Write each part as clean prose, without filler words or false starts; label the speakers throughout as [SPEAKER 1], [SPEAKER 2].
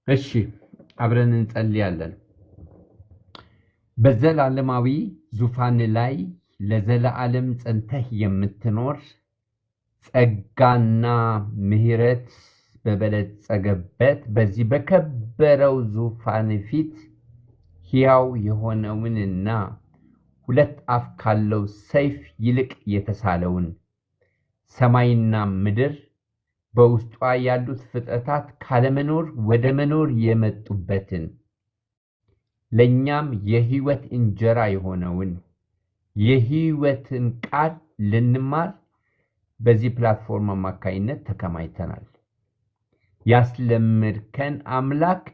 [SPEAKER 1] እሺ አብረን እንጸልያለን። በዘላለማዊ ዙፋን ላይ ለዘላለም ጸንተህ የምትኖር ጸጋና ምሕረት በበለጸገበት በዚህ በከበረው ዙፋን ፊት ሕያው የሆነውንና ሁለት አፍ ካለው ሰይፍ ይልቅ የተሳለውን ሰማይና ምድር በውስጧ ያሉት ፍጥረታት ካለመኖር ወደ መኖር የመጡበትን ለኛም የሕይወት እንጀራ የሆነውን የሕይወትን ቃል ልንማር በዚህ ፕላትፎርም አማካይነት ተከማይተናል። ያስለምድከን አምላክ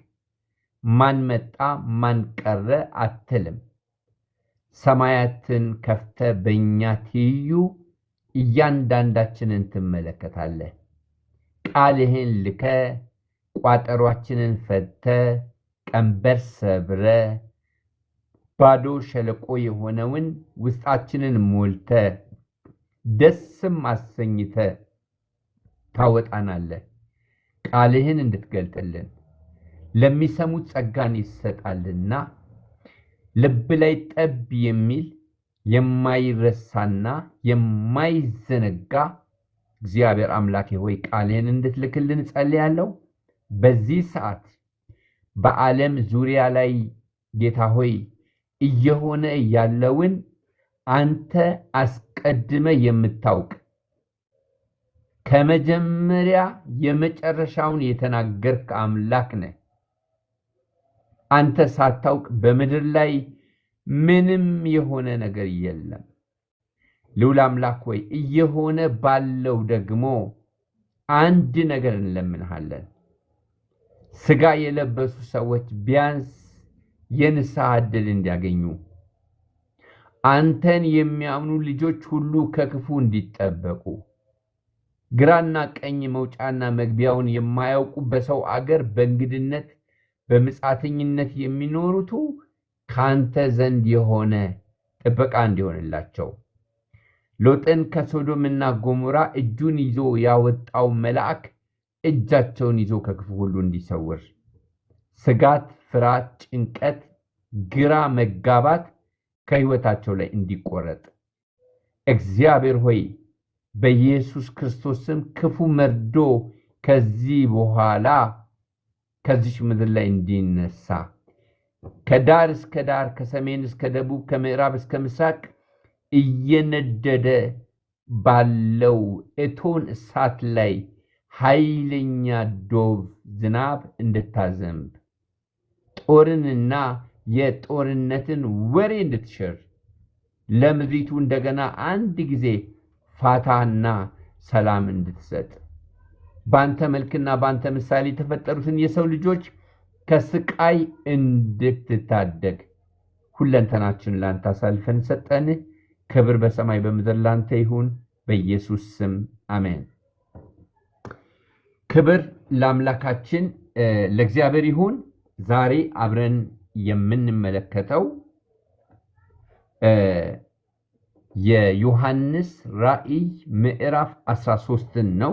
[SPEAKER 1] ማን መጣ ማን ቀረ አትልም። ሰማያትን ከፍተ በእኛ ትይዩ እያንዳንዳችንን ትመለከታለህ። ቃልህን ልከ ቋጠሯችንን ፈተ ቀንበር ሰብረ ባዶ ሸለቆ የሆነውን ውስጣችንን ሞልተ ደስም አሰኝተ ታወጣናለህ። ቃልህን እንድትገልጥልን ለሚሰሙት ጸጋን ይሰጣልና ልብ ላይ ጠብ የሚል የማይረሳና የማይዘነጋ እግዚአብሔር አምላኬ ሆይ ቃልህን እንድትልክልን ጸልያለሁ። በዚህ ሰዓት በዓለም ዙሪያ ላይ ጌታ ሆይ እየሆነ ያለውን አንተ አስቀድመ የምታውቅ ከመጀመሪያ የመጨረሻውን የተናገርክ አምላክ ነህ። አንተ ሳታውቅ በምድር ላይ ምንም የሆነ ነገር የለም። ልዑል አምላክ ሆይ እየሆነ ባለው ደግሞ አንድ ነገር እንለምንሃለን። ሥጋ የለበሱ ሰዎች ቢያንስ የንስሐ ዕድል እንዲያገኙ፣ አንተን የሚያምኑ ልጆች ሁሉ ከክፉ እንዲጠበቁ፣ ግራና ቀኝ መውጫና መግቢያውን የማያውቁ በሰው አገር በእንግድነት በምጻተኝነት የሚኖሩቱ ካንተ ዘንድ የሆነ ጥበቃ እንዲሆንላቸው፣ ሎጥን ከሶዶምና ጎሞራ እጁን ይዞ ያወጣው መልአክ እጃቸውን ይዞ ከክፉ ሁሉ እንዲሰውር፣ ስጋት፣ ፍርሃት፣ ጭንቀት፣ ግራ መጋባት ከሕይወታቸው ላይ እንዲቆረጥ እግዚአብሔር ሆይ በኢየሱስ ክርስቶስ ስም ክፉ መርዶ ከዚህ በኋላ ከዚህ ምድር ላይ እንዲነሳ ከዳር እስከ ዳር ከሰሜን እስከ ደቡብ ከምዕራብ እስከ ምስራቅ እየነደደ ባለው እቶን እሳት ላይ ኃይለኛ ዶፍ ዝናብ እንድታዘንብ ጦርንና የጦርነትን ወሬ እንድትሽር ለምድሪቱ እንደገና አንድ ጊዜ ፋታና ሰላም እንድትሰጥ ባንተ መልክና ባንተ ምሳሌ የተፈጠሩትን የሰው ልጆች ከስቃይ እንድትታደግ ሁለንተናችን ላንተ አሳልፈን ሰጠን። ክብር በሰማይ በምድር ላንተ ይሁን፣ በኢየሱስ ስም አሜን። ክብር ለአምላካችን ለእግዚአብሔር ይሁን። ዛሬ አብረን የምንመለከተው የዮሐንስ ራእይ ምዕራፍ 13 ነው።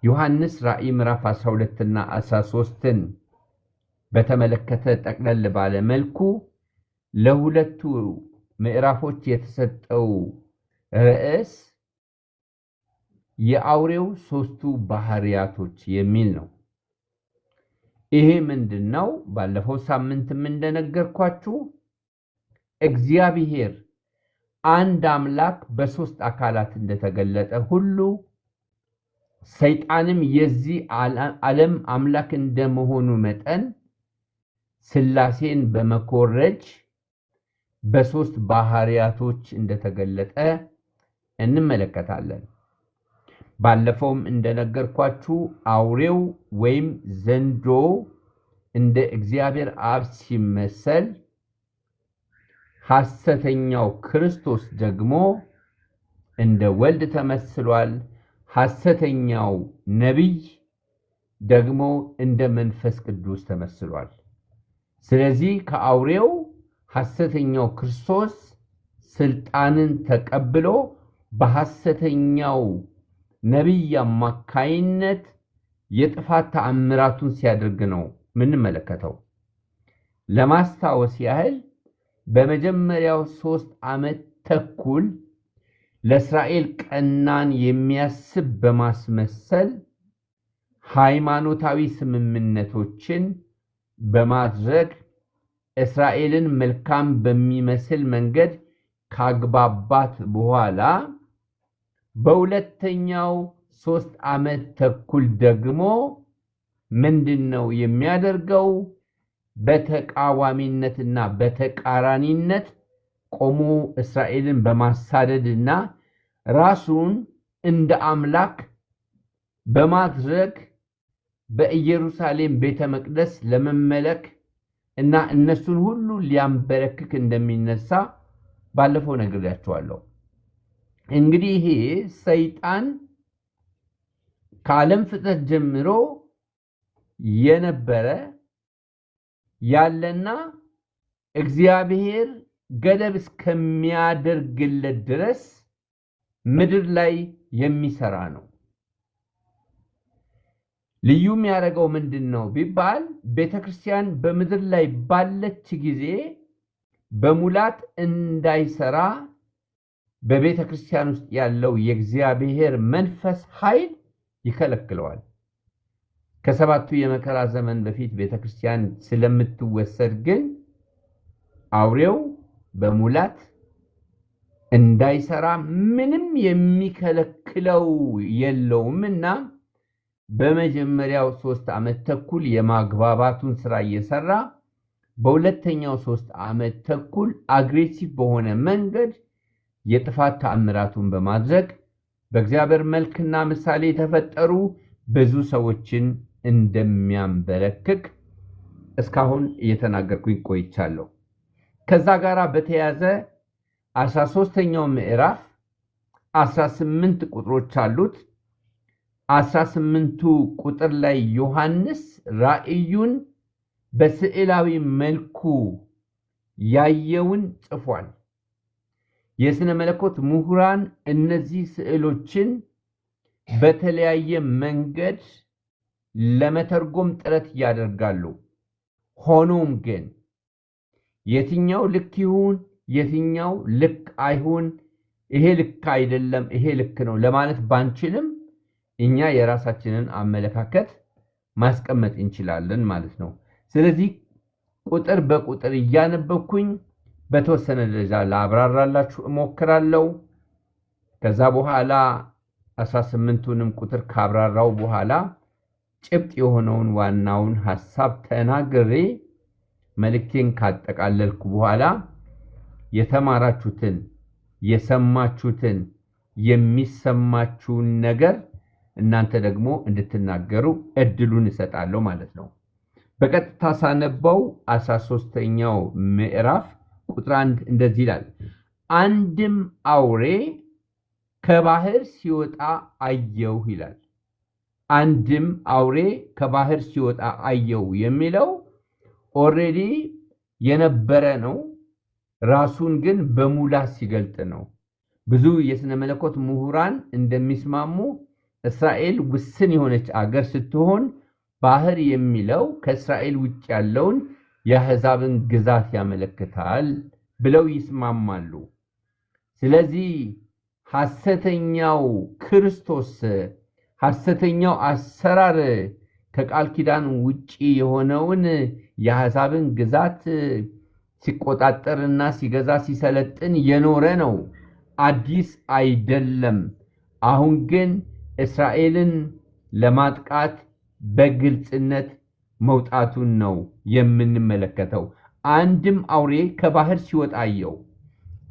[SPEAKER 1] ዮሐንስ ራእይ ምዕራፍ 12 እና 13ን በተመለከተ ጠቅለል ባለ መልኩ ለሁለቱ ምዕራፎች የተሰጠው ርዕስ የአውሬው ሶስቱ ባህሪያቶች የሚል ነው። ይሄ ምንድነው? ባለፈው ሳምንትም እንደነገርኳችሁ እግዚአብሔር አንድ አምላክ በሶስት አካላት እንደተገለጠ ሁሉ ሰይጣንም የዚህ ዓለም አምላክ እንደመሆኑ መጠን ሥላሴን በመኮረጅ በሶስት ባህሪያቶች እንደተገለጠ እንመለከታለን። ባለፈውም እንደነገርኳችሁ አውሬው ወይም ዘንዶ እንደ እግዚአብሔር አብ ሲመሰል፣ ሐሰተኛው ክርስቶስ ደግሞ እንደ ወልድ ተመስሏል። ሐሰተኛው ነቢይ ደግሞ እንደ መንፈስ ቅዱስ ተመስሏል። ስለዚህ ከአውሬው ሐሰተኛው ክርስቶስ ስልጣንን ተቀብሎ በሐሰተኛው ነቢይ አማካይነት የጥፋት ተአምራቱን ሲያደርግ ነው ምንመለከተው። ለማስታወስ ያህል በመጀመሪያው 3 ዓመት ተኩል ለእስራኤል ቀናን የሚያስብ በማስመሰል ሃይማኖታዊ ስምምነቶችን በማድረግ እስራኤልን መልካም በሚመስል መንገድ ካግባባት በኋላ በሁለተኛው 3 ዓመት ተኩል ደግሞ ምንድነው የሚያደርገው? በተቃዋሚነትና በተቃራኒነት ቆሞ እስራኤልን በማሳደድና ራሱን እንደ አምላክ በማድረግ በኢየሩሳሌም ቤተ መቅደስ ለመመለክ እና እነሱን ሁሉ ሊያንበረክክ እንደሚነሳ ባለፈው ነግሬያችኋለሁ። እንግዲህ ይሄ ሰይጣን ከዓለም ፍጥረት ጀምሮ የነበረ ያለና እግዚአብሔር ገደብ እስከሚያደርግለት ድረስ ምድር ላይ የሚሰራ ነው። ልዩ የሚያደርገው ምንድነው ቢባል ቤተክርስቲያን በምድር ላይ ባለች ጊዜ በሙላት እንዳይሰራ በቤተክርስቲያን ውስጥ ያለው የእግዚአብሔር መንፈስ ኃይል ይከለክለዋል። ከሰባቱ የመከራ ዘመን በፊት ቤተክርስቲያን ስለምትወሰድ ግን አውሬው በሙላት እንዳይሰራ ምንም የሚከለክለው የለውምና በመጀመሪያው 3 ዓመት ተኩል የማግባባቱን ሥራ እየሰራ በሁለተኛው 3 ዓመት ተኩል አግሬሲቭ በሆነ መንገድ የጥፋት ተአምራቱን በማድረግ በእግዚአብሔር መልክና ምሳሌ የተፈጠሩ ብዙ ሰዎችን እንደሚያንበረክክ እስካሁን እየተናገርኩኝ ቆይቻለሁ። ከዛ ጋር በተያያዘ 13ኛው ምዕራፍ 18 ቁጥሮች አሉት። 18ቱ ቁጥር ላይ ዮሐንስ ራእዩን በስዕላዊ መልኩ ያየውን ጽፏል። የሥነ መለኮት ምሁራን እነዚህ ስዕሎችን በተለያየ መንገድ ለመተርጎም ጥረት ያደርጋሉ። ሆኖም ግን የትኛው ልክ ይሁን የትኛው ልክ አይሁን፣ ይሄ ልክ አይደለም ይሄ ልክ ነው ለማለት ባንችልም እኛ የራሳችንን አመለካከት ማስቀመጥ እንችላለን ማለት ነው። ስለዚህ ቁጥር በቁጥር እያነበብኩኝ በተወሰነ ደረጃ ላብራራላችሁ እሞክራለሁ። ከዛ በኋላ 18ቱንም ቁጥር ካብራራው በኋላ ጭብጥ የሆነውን ዋናውን ሐሳብ ተናግሬ መልእክቴን ካጠቃለልኩ በኋላ የተማራችሁትን የሰማችሁትን የሚሰማችሁን ነገር እናንተ ደግሞ እንድትናገሩ እድሉን እሰጣለሁ ማለት ነው። በቀጥታ ሳነበው 13ኛው ምዕራፍ ቁጥር 1 እንደዚህ ይላል። አንድም አውሬ ከባህር ሲወጣ አየሁ ይላል። አንድም አውሬ ከባህር ሲወጣ አየሁ የሚለው ኦሬዲ የነበረ ነው። ራሱን ግን በሙላት ሲገልጥ ነው። ብዙ የሥነ መለኮት ምሁራን እንደሚስማሙ እስራኤል ውስን የሆነች አገር ስትሆን ባህር የሚለው ከእስራኤል ውጭ ያለውን የአሕዛብን ግዛት ያመለክታል ብለው ይስማማሉ። ስለዚህ ሐሰተኛው ክርስቶስ ሐሰተኛው አሰራር ከቃል ኪዳን ውጪ የሆነውን የአሕዛብን ግዛት ሲቆጣጠርና ሲገዛ ሲሰለጥን የኖረ ነው። አዲስ አይደለም። አሁን ግን እስራኤልን ለማጥቃት በግልጽነት መውጣቱን ነው የምንመለከተው። አንድም አውሬ ከባህር ሲወጣ አየሁ።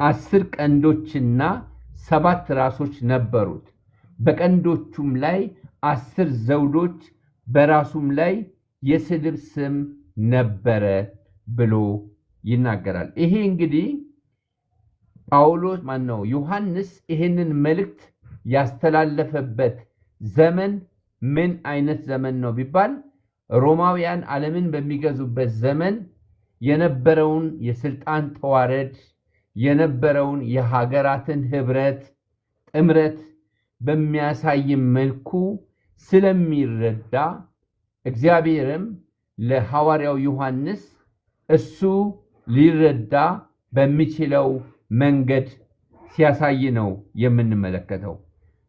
[SPEAKER 1] 10 ቀንዶችና 7 ራሶች ነበሩት። በቀንዶቹም ላይ 10 ዘውዶች፣ በራሱም ላይ የስድብ ስም ነበረ ብሎ ይናገራል። ይሄ እንግዲህ ጳውሎስ ዮሐንስ ይሄንን መልእክት ያስተላለፈበት ዘመን ምን አይነት ዘመን ነው ቢባል ሮማውያን ዓለምን በሚገዙበት ዘመን የነበረውን የስልጣን ተዋረድ፣ የነበረውን የሀገራትን ህብረት ጥምረት በሚያሳይ መልኩ ስለሚረዳ እግዚአብሔርም ለሐዋርያው ዮሐንስ እሱ ሊረዳ በሚችለው መንገድ ሲያሳይ ነው የምንመለከተው።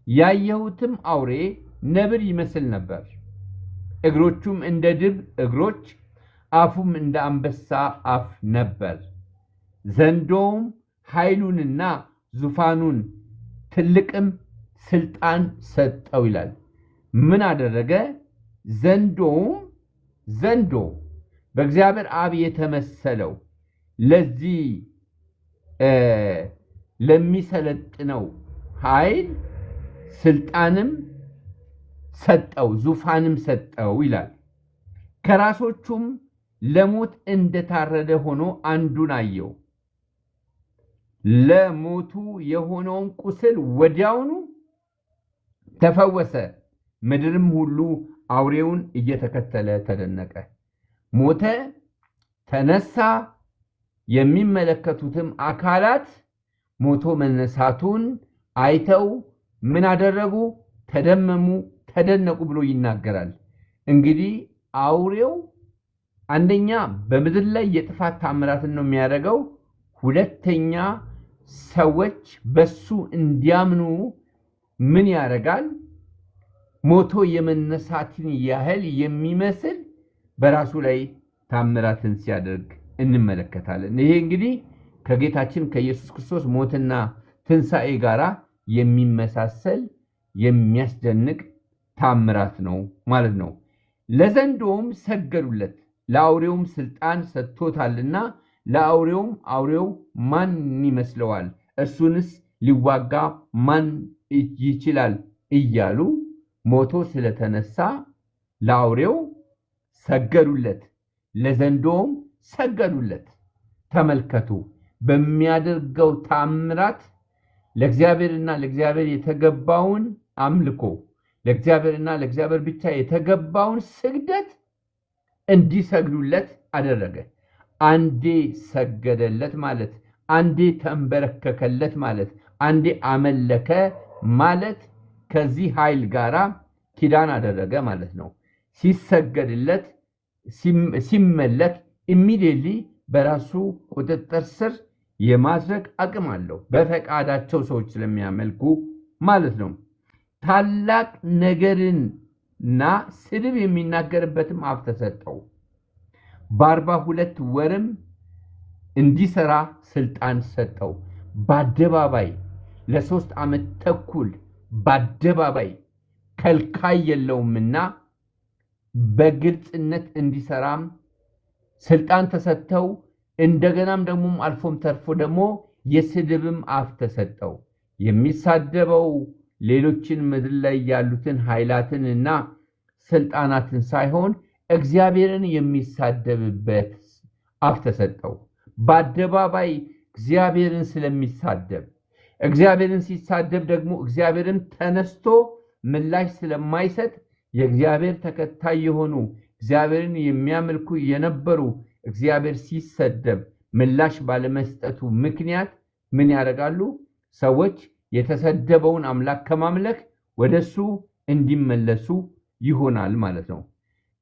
[SPEAKER 1] ያየሁትም አውሬ ነብር ይመስል ነበር። እግሮቹም እንደ ድብ እግሮች፣ አፉም እንደ አንበሳ አፍ ነበር። ዘንዶውም ኃይሉንና ዙፋኑን ትልቅም ስልጣን ሰጠው ይላል። ምን አደረገ? ዘንዶ በእግዚአብሔር አብ የተመሰለው ለዚህ ለሚሰለጥነው ኃይል ስልጣንም ሰጠው፣ ዙፋንም ሰጠው ይላል። ከራሶቹም ለሞት እንደታረደ ሆኖ አንዱን አየው። ለሞቱ የሆነውን ቁስል ወዲያውኑ ተፈወሰ። ምድርም ሁሉ አውሬውን እየተከተለ ተደነቀ። ሞተ፣ ተነሳ። የሚመለከቱትም አካላት ሞቶ መነሳቱን አይተው ምን አደረጉ? ተደመሙ፣ ተደነቁ ብሎ ይናገራል። እንግዲህ አውሬው አንደኛ በምድር ላይ የጥፋት ታምራትን ነው የሚያደርገው። ሁለተኛ ሰዎች በሱ እንዲያምኑ ምን ያደርጋል? ሞቶ የመነሳትን ያህል የሚመስል በራሱ ላይ ታምራትን ሲያደርግ እንመለከታለን። ይሄ እንግዲህ ከጌታችን ከኢየሱስ ክርስቶስ ሞትና ትንሣኤ ጋር የሚመሳሰል የሚያስደንቅ ታምራት ነው ማለት ነው። ለዘንዶውም ሰገዱለት፣ ለአውሬውም ስልጣን ሰጥቶታልና ለአውሬውም አውሬው ማን ይመስለዋል? እርሱንስ ሊዋጋ ማን ይችላል? እያሉ ሞቶ ስለተነሳ ለአውሬው ሰገዱለት፣ ለዘንዶውም ሰገዱለት። ተመልከቱ፣ በሚያደርገው ታምራት ለእግዚአብሔርና ለእግዚአብሔር የተገባውን አምልኮ፣ ለእግዚአብሔርና ለእግዚአብሔር ብቻ የተገባውን ስግደት እንዲሰግዱለት አደረገ። አንዴ ሰገደለት ማለት፣ አንዴ ተንበረከከለት ማለት፣ አንዴ አመለከ ማለት ከዚህ ኃይል ጋራ ኪዳን አደረገ ማለት ነው። ሲሰገድለት ሲመለክ ኢሚዲየትሊ በራሱ ቁጥጥር ስር የማድረግ አቅም አለው፣ በፈቃዳቸው ሰዎች ስለሚያመልኩ ማለት ነው። ታላቅ ነገርንና ስድብ የሚናገርበትም አፍ ተሰጠው። በ42 ወርም እንዲሰራ ስልጣን ሰጠው። በአደባባይ ለ3 ዓመት ተኩል በአደባባይ ከልካይ የለውምና በግልጽነት እንዲሰራም ስልጣን ተሰጠው። እንደገናም ደግሞ አልፎም ተርፎ ደግሞ የስድብም አፍ ተሰጠው። የሚሳደበው ሌሎችን ምድር ላይ ያሉትን ኃይላትንና ስልጣናትን ሳይሆን እግዚአብሔርን የሚሳደብበት አፍ ተሰጠው። በአደባባይ እግዚአብሔርን ስለሚሳደብ፣ እግዚአብሔርን ሲሳደብ ደግሞ እግዚአብሔርን ተነስቶ ምላሽ ስለማይሰጥ የእግዚአብሔር ተከታይ የሆኑ እግዚአብሔርን የሚያመልኩ የነበሩ እግዚአብሔር ሲሰደብ ምላሽ ባለመስጠቱ ምክንያት ምን ያደርጋሉ? ሰዎች የተሰደበውን አምላክ ከማምለክ ወደሱ እንዲመለሱ ይሆናል ማለት ነው።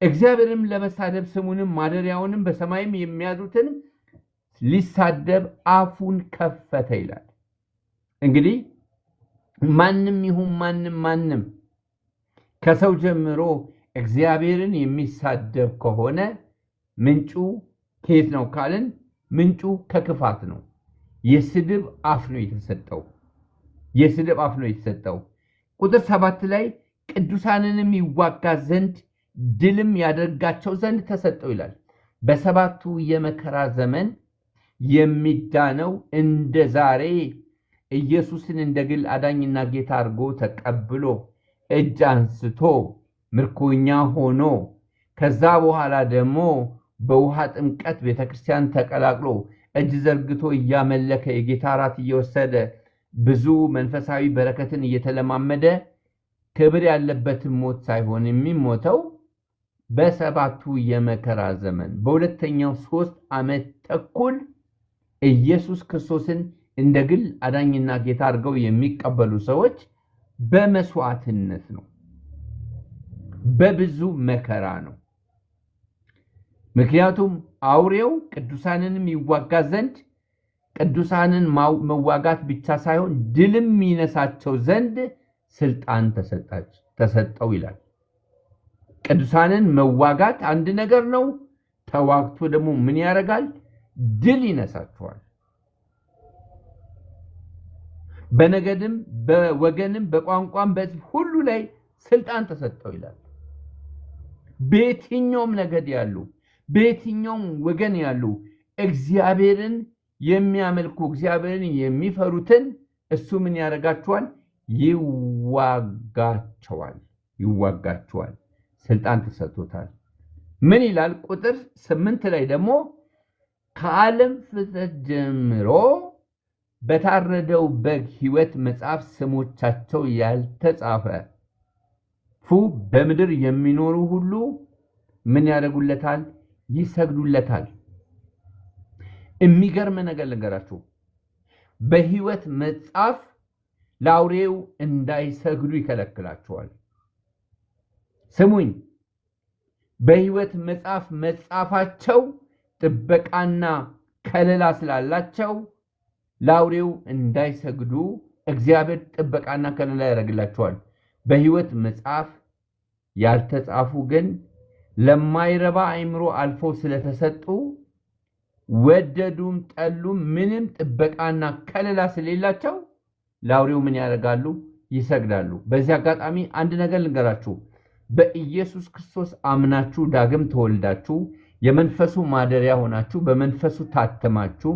[SPEAKER 1] እግዚአብሔርም ለመሳደብ ስሙንም ማደሪያውንም በሰማይም የሚያድሩትን ሊሳደብ አፉን ከፈተ ይላል። እንግዲህ ማንም ይሁን ማንም ከሰው ጀምሮ እግዚአብሔርን የሚሳደብ ከሆነ ምንጩ ከየት ነው ካልን፣ ምንጩ ከክፋት ነው። የስድብ አፍ ነው የተሰጠው። የስድብ አፍ ነው የተሰጠው። ቁጥር 7 ላይ ቅዱሳንንም ይዋጋ ዘንድ ድልም ያደርጋቸው ዘንድ ተሰጠው ይላል። በሰባቱ የመከራ ዘመን የሚዳነው እንደ ዛሬ ኢየሱስን እንደ ግል አዳኝና ጌታ አድርጎ ተቀብሎ እጅ አንስቶ ምርኮኛ ሆኖ ከዛ በኋላ ደግሞ በውሃ ጥምቀት ቤተክርስቲያን ተቀላቅሎ እጅ ዘርግቶ እያመለከ የጌታ ራት እየወሰደ ብዙ መንፈሳዊ በረከትን እየተለማመደ ክብር ያለበትን ሞት ሳይሆን የሚሞተው በሰባቱ የመከራ ዘመን በሁለተኛው 3 ዓመት ተኩል ኢየሱስ ክርስቶስን እንደ ግል አዳኝና ጌታ አድርገው የሚቀበሉ ሰዎች በመስዋዕትነት ነው፣ በብዙ መከራ ነው። ምክንያቱም አውሬው ቅዱሳንንም ይዋጋ ዘንድ ቅዱሳንን መዋጋት ብቻ ሳይሆን ድልም ይነሳቸው ዘንድ ስልጣን ተሰጠው ይላል። ቅዱሳንን መዋጋት አንድ ነገር ነው። ተዋግቶ ደግሞ ምን ያደርጋል? ድል ይነሳቸዋል። በነገድም በወገንም በቋንቋም በሕዝብ ሁሉ ላይ ስልጣን ተሰጠው ይላል። በየትኛውም ነገድ ያሉ በየትኛውም ወገን ያሉ እግዚአብሔርን የሚያመልኩ እግዚአብሔርን የሚፈሩትን እሱ ምን ያደርጋቸዋል? ይዋጋቸዋል። ስልጣን ተሰጥቶታል። ምን ይላል? ቁጥር 8 ላይ ደግሞ ከዓለም ፍጥረት ጀምሮ በታረደው በግ ሕይወት መጽሐፍ ስሞቻቸው ያልተጻፉ በምድር የሚኖሩ ሁሉ ምን ያደርጉለታል? ይሰግዱለታል። የሚገርም ነገር ልንገራችሁ። በሕይወት መጽሐፍ ለአውሬው እንዳይሰግዱ ይከለክላቸዋል። ስሙኝ፣ በሕይወት መጽሐፍ መጻፋቸው ጥበቃና ከለላ ስላላቸው ለአውሬው እንዳይሰግዱ እግዚአብሔር ጥበቃና ከለላ ያደርግላቸዋል። በሕይወት መጽሐፍ ያልተጻፉ ግን ለማይረባ አእምሮ አልፈው ስለተሰጡ ወደዱም ጠሉም ምንም ጥበቃና ከለላ ስለሌላቸው ለአውሬው ምን ያደርጋሉ? ይሰግዳሉ። በዚህ አጋጣሚ አንድ ነገር ልንገራችሁ። በኢየሱስ ክርስቶስ አምናችሁ ዳግም ተወልዳችሁ የመንፈሱ ማደሪያ ሆናችሁ በመንፈሱ ታተማችሁ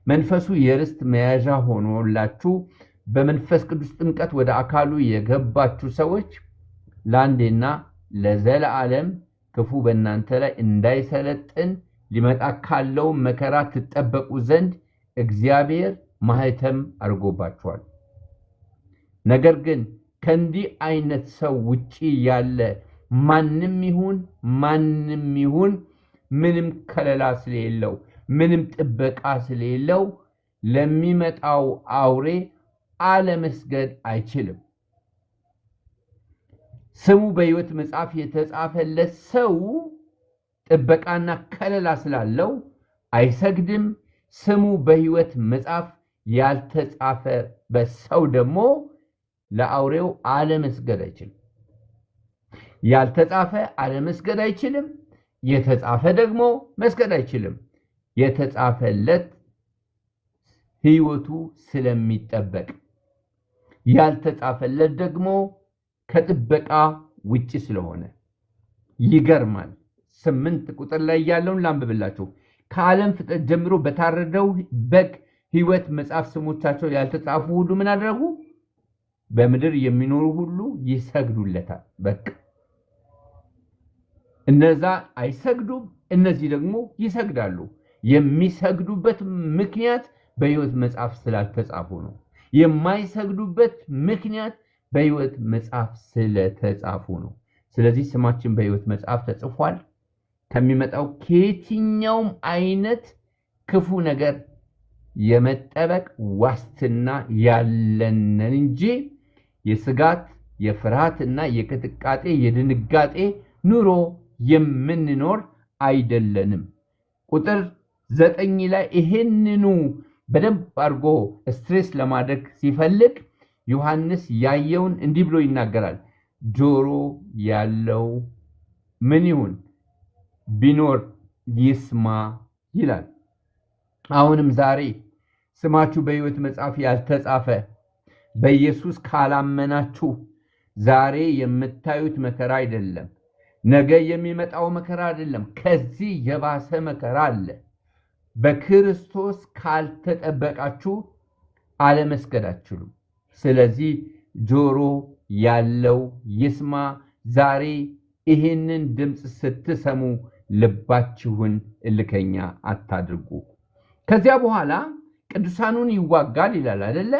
[SPEAKER 1] መንፈሱ የርስት መያዣ ሆኖላችሁ በመንፈስ ቅዱስ ጥምቀት ወደ አካሉ የገባችሁ ሰዎች ለአንዴና ለዘላለም ክፉ በእናንተ ላይ እንዳይሰለጥን ሊመጣ ካለው መከራ ትጠበቁ ዘንድ እግዚአብሔር ማህተም አድርጎባችኋል። ነገር ግን ከእንዲህ አይነት ሰው ውጪ ያለ ማንም ይሁን ምንም ከለላ ስለሌለው ምንም ጥበቃ ስለሌለው ለሚመጣው አውሬ አለመስገድ አይችልም። ስሙ በሕይወት መጽሐፍ የተጻፈለት ሰው ጥበቃና ከለላ ስላለው አይሰግድም። ስሙ በሕይወት መጽሐፍ ያልተጻፈበት ሰው ደግሞ ለአውሬው አለመስገድ አይችልም። ያልተጻፈ አለመስገድ አይችልም። የተጻፈ ደግሞ መስገድ አይችልም። የተጻፈለት ሕይወቱ ስለሚጠበቅ፣ ያልተጻፈለት ደግሞ ከጥበቃ ውጪ ስለሆነ። ይገርማል። 8 ቁጥር ላይ ያለውን ላንብብላችሁ። ከዓለም ፍጥረት ጀምሮ በታረደው በግ ሕይወት መጽሐፍ ስሞቻቸው ያልተጻፉ ሁሉ ምን አደረጉ? በምድር የሚኖሩ ሁሉ ይሰግዱለታል። በቃ እነዛ አይሰግዱም፣ እነዚህ ደግሞ ይሰግዳሉ። የሚሰግዱበት ምክንያት በሕይወት መጽሐፍ ስላልተጻፉ ነው። የማይሰግዱበት ምክንያት በሕይወት መጽሐፍ ስለተጻፉ ነው። ስለዚህ ስማችን በሕይወት መጽሐፍ ተጽፏል። ከሚመጣው ከየትኛውም አይነት ክፉ ነገር የመጠበቅ ዋስትና ያለንን እንጂ የስጋት የፍርሃትና የቅጥቃጤ የድንጋጤ ኑሮ የምንኖር አይደለንም። ቁጥር 9 ላይ ይሄንኑ በደንብ አድርጎ ስትሬስ ለማድረግ ሲፈልግ ዮሐንስ ያየውን እንዲህ ብሎ ይናገራል። ጆሮ ያለው ምን ይሁን ቢኖር ይስማ ይላል። አሁንም ዛሬ ስማችሁ በሕይወት መጽሐፍ ያልተጻፈ በኢየሱስ ካላመናችሁ ዛሬ የምታዩት መከራ አይደለም፣ ነገ የሚመጣው መከራ አይደለም፣ ከዚህ የባሰ መከራ አለ። በክርስቶስ ካልተጠበቃችሁ አለመስገድ አትችሉም። ስለዚህ ጆሮ ያለው ይስማ። ዛሬ ይህንን ድምፅ ስትሰሙ ልባችሁን እልከኛ አታድርጉ። ከዚያ በኋላ ቅዱሳኑን ይዋጋል ይላል አይደለ?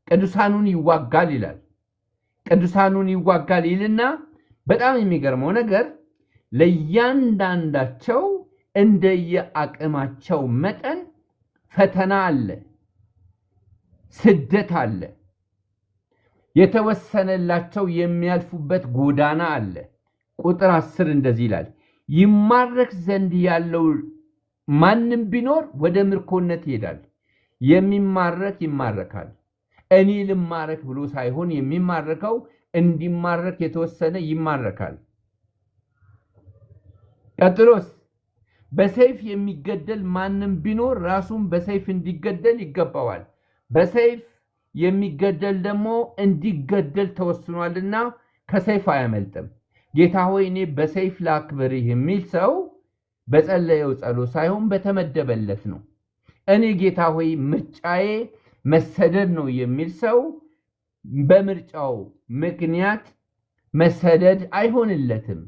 [SPEAKER 1] ቅዱሳኑን ይዋጋል ይላል። ቅዱሳኑን ይዋጋል ይልና በጣም የሚገርመው ነገር ለእያንዳንዳቸው እንደየአቅማቸው መጠን ፈተና አለ፣ ስደት አለ። የተወሰነላቸው የሚያልፉበት ጎዳና አለ። ቁጥር 10 እንደዚህ ይላል፣ ይማረክ ዘንድ ያለው ማንም ቢኖር ወደ ምርኮነት ይሄዳል። የሚማረክ ይማረካል። እኔ ልማረክ ብሎ ሳይሆን የሚማረከው እንዲማረክ የተወሰነ ይማረካል። ቀጥሎስ በሰይፍ የሚገደል ማንም ቢኖር ራሱን በሰይፍ እንዲገደል ይገባዋል። በሰይፍ የሚገደል ደግሞ እንዲገደል ተወስኗልና ከሰይፍ አያመልጥም። ጌታ ሆይ እኔ በሰይፍ ላክብርህ የሚል ሰው በጸለየው ጸሎት ሳይሆን በተመደበለት ነው። እኔ ጌታ ሆይ ምርጫዬ መሰደድ ነው የሚል ሰው በምርጫው ምክንያት መሰደድ አይሆንለትም።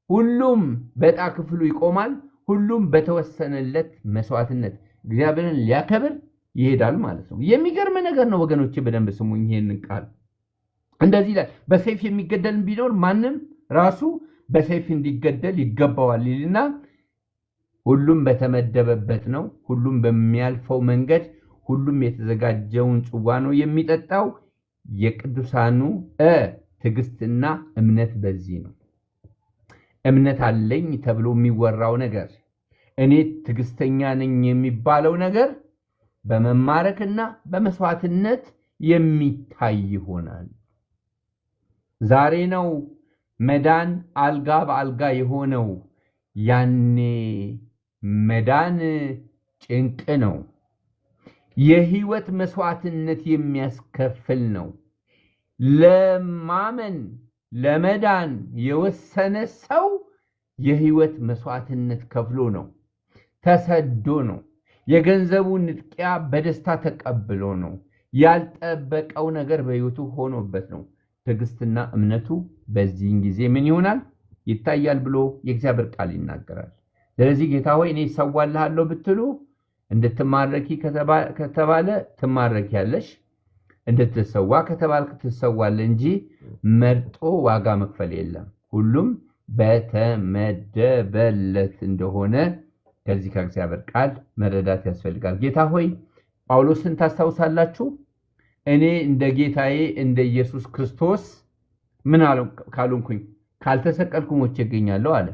[SPEAKER 1] ሁሉም በዕጣ ክፍሉ ይቆማል። ሁሉም በተወሰነለት መስዋዕትነት እግዚአብሔርን ሊያከብር ይሄዳል ማለት ነው። የሚገርም ነገር ነው ወገኖቼ፣ በደንብ ስሙኝ ይሄንን ቃል። እንደዚህ ይላል፣ በሰይፍ የሚገደል ቢኖር ማንም ራሱ በሰይፍ እንዲገደል ይገባዋል ይልና ሁሉም በተመደበበት ነው። ሁሉም በሚያልፈው መንገድ ሁሉም የተዘጋጀውን ጽዋ ነው የሚጠጣው። የቅዱሳኑ ትዕግስትና እምነት በዚህ ነው። እምነት አለኝ ተብሎ የሚወራው ነገር፣ እኔ ትዕግስተኛ ነኝ የሚባለው ነገር በመማረክና በመስዋዕትነት የሚታይ ይሆናል። ዛሬ ነው መዳን አልጋ በአልጋ የሆነው። ያኔ መዳን ጭንቅ ነው። የህይወት መስዋዕትነት የሚያስከፍል ነው። ለማመን ለመዳን የወሰነ ሰው የህይወት መስዋዕትነት ከፍሎ ነው፣ ተሰዶ ነው፣ የገንዘቡን ንጥቂያ በደስታ ተቀብሎ ነው፣ ያልጠበቀው ነገር በህይወቱ ሆኖበት ነው። ትዕግስትና እምነቱ በዚህን ጊዜ ምን ይሆናል? ይታያል ብሎ የእግዚአብሔር ቃል ይናገራል። ስለዚህ ጌታ ሆይ እኔ እሰዋልሃለሁ ብትሉ እንድትማረኪ ከተባለ ትማረኪያለሽ፣ እንድትሰዋ ከተባልክ ትሰዋለህ እንጂ መርጦ ዋጋ መክፈል የለም። ሁሉም በተመደበለት እንደሆነ ከዚህ ከእግዚአብሔር ቃል መረዳት ያስፈልጋል። ጌታ ሆይ ጳውሎስን ታስታውሳላችሁ? እኔ እንደ ጌታዬ እንደ ኢየሱስ ክርስቶስ ምን ካልሆንኩኝ ካልተሰቀልኩ ሞቼ እገኛለሁ አለ።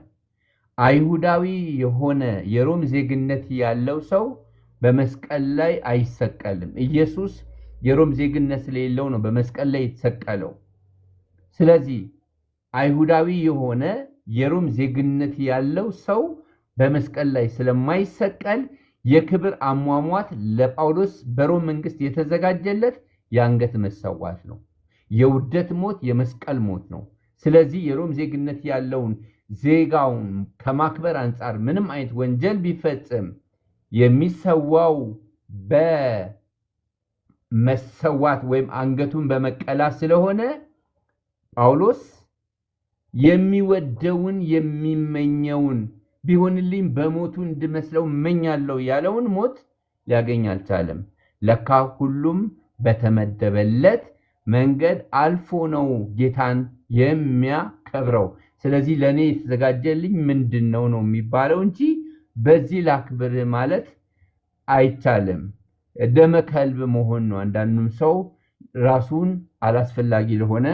[SPEAKER 1] አይሁዳዊ የሆነ የሮም ዜግነት ያለው ሰው በመስቀል ላይ አይሰቀልም። ኢየሱስ የሮም ዜግነት ስለሌለው ነው በመስቀል ላይ የተሰቀለው። ስለዚህ አይሁዳዊ የሆነ የሮም ዜግነት ያለው ሰው በመስቀል ላይ ስለማይሰቀል የክብር አሟሟት ለጳውሎስ በሮም መንግስት የተዘጋጀለት የአንገት መሰዋት ነው። የውርደት ሞት የመስቀል ሞት ነው። ስለዚህ የሮም ዜግነት ያለውን ዜጋውን ከማክበር አንጻር ምንም አይነት ወንጀል ቢፈጽም የሚሰዋው በመሰዋት ወይም አንገቱን በመቀላት ስለሆነ ጳውሎስ የሚወደውን የሚመኘውን ቢሆንልኝ በሞቱ እንድመስለው እመኛለሁ ያለውን ሞት ሊያገኝ አልቻለም። ለካ ሁሉም በተመደበለት መንገድ አልፎ ነው ጌታን የሚያከብረው። ስለዚህ ለእኔ የተዘጋጀልኝ ምንድን ነው የሚባለው እንጂ በዚህ ላክብር ማለት አይቻልም። ደመ ከልብ መሆን ነው። አንዳንዱም ሰው ራሱን አላስፈላጊ ለሆነ